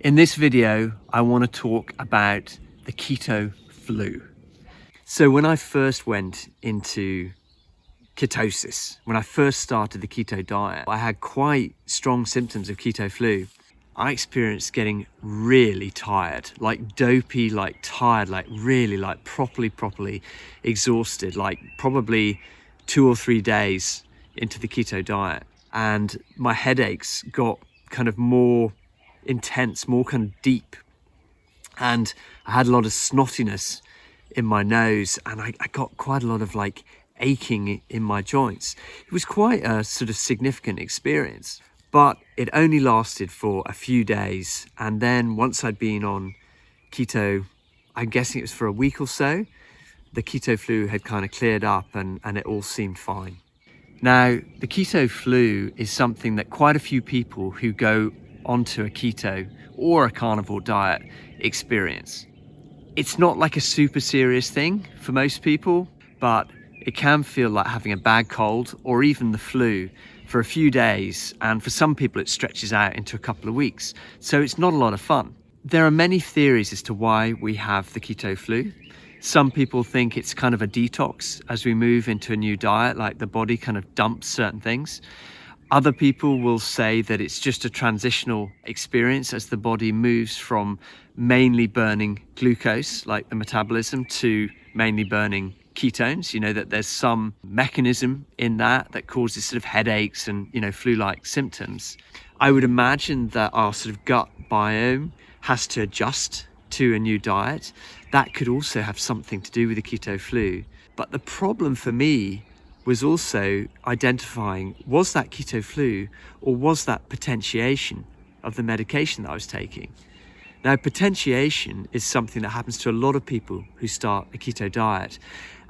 In this video, I want to talk about the keto flu. So when I first went into ketosis, when I first started the keto diet, I had quite strong symptoms of keto flu. I experienced getting really tired, like dopey, like tired, like really like properly exhausted, like probably 2 or 3 days into the keto diet. And my headaches got kind of more intense, more kind of deep, and I had a lot of snottiness in my nose, and I got quite a lot of like aching in my joints. It was quite a sort of significant experience, but it only lasted for a few days, and then once I'd been on keto, I'm guessing it was for a week or so, the keto flu had kind of cleared up and it all seemed fine. Now, the keto flu is something that quite a few people who go onto a keto or a carnivore diet experience. It's not like a super serious thing for most people, but it can feel like having a bad cold or even the flu for a few days, and for some people it stretches out into a couple of weeks, so it's not a lot of fun. There are many theories as to why we have the keto flu. Some people think it's kind of a detox as we move into a new diet, like the body kind of dumps certain things. Other people will say that it's just a transitional experience as the body moves from mainly burning glucose, like the metabolism, to mainly burning ketones. You know, that there's some mechanism in that causes sort of headaches and, you know, flu-like symptoms. I would imagine that our sort of gut biome has to adjust to a new diet. That could also have something to do with the keto flu. But the problem for me was also identifying, was that keto flu or was that potentiation of the medication that I was taking? Now, potentiation is something that happens to a lot of people who start a keto diet.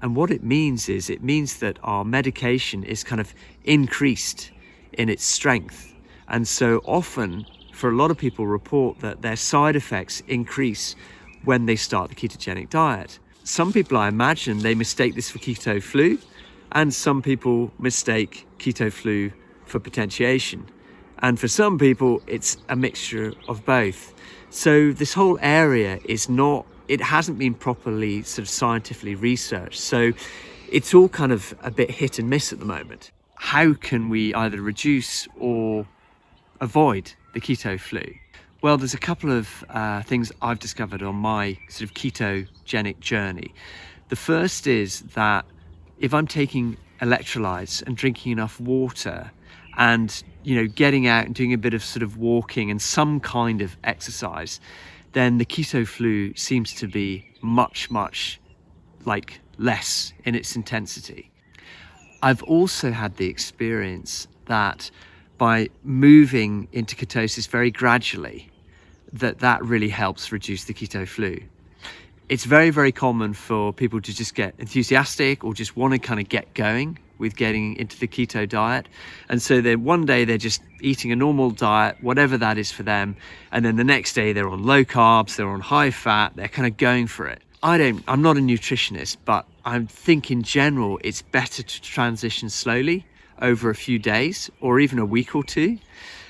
And what it means is, it means that our medication is kind of increased in its strength. And so often, for a lot of people, report that their side effects increase when they start the ketogenic diet. Some people, I imagine, they mistake this for keto flu, and some people mistake keto flu for potentiation. And for some people, it's a mixture of both. So this whole area is not, it hasn't been properly sort of scientifically researched. So it's all kind of a bit hit and miss at the moment. How can we either reduce or avoid the keto flu? Well, there's a couple of things I've discovered on my sort of ketogenic journey. The first is that if I'm taking electrolytes and drinking enough water and, you know, getting out and doing a bit of sort of walking and some kind of exercise, then the keto flu seems to be much like less in its intensity. I've also had the experience that by moving into ketosis very gradually, that really helps reduce the keto flu. It's very common for people to just get enthusiastic or just want to kind of get going with getting into the keto diet. And so then one day they're just eating a normal diet, whatever that is for them. And then the next day they're on low carbs, they're on high fat, they're kind of going for it. I'm not a nutritionist, but I think in general, it's better to transition slowly over a few days or even a week or two.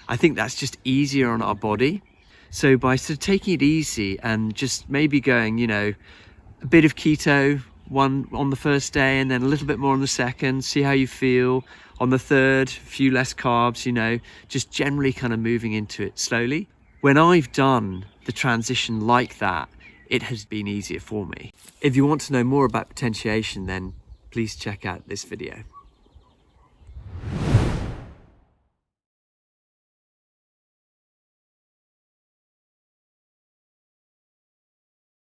I think that's just easier on our body. So by sort of taking it easy and just maybe going, you know, a bit of keto one on the first day and then a little bit more on the second, see how you feel. On the third, a few less carbs, you know, just generally kind of moving into it slowly. When I've done the transition like that, it has been easier for me. If you want to know more about potentiation, then please check out this video.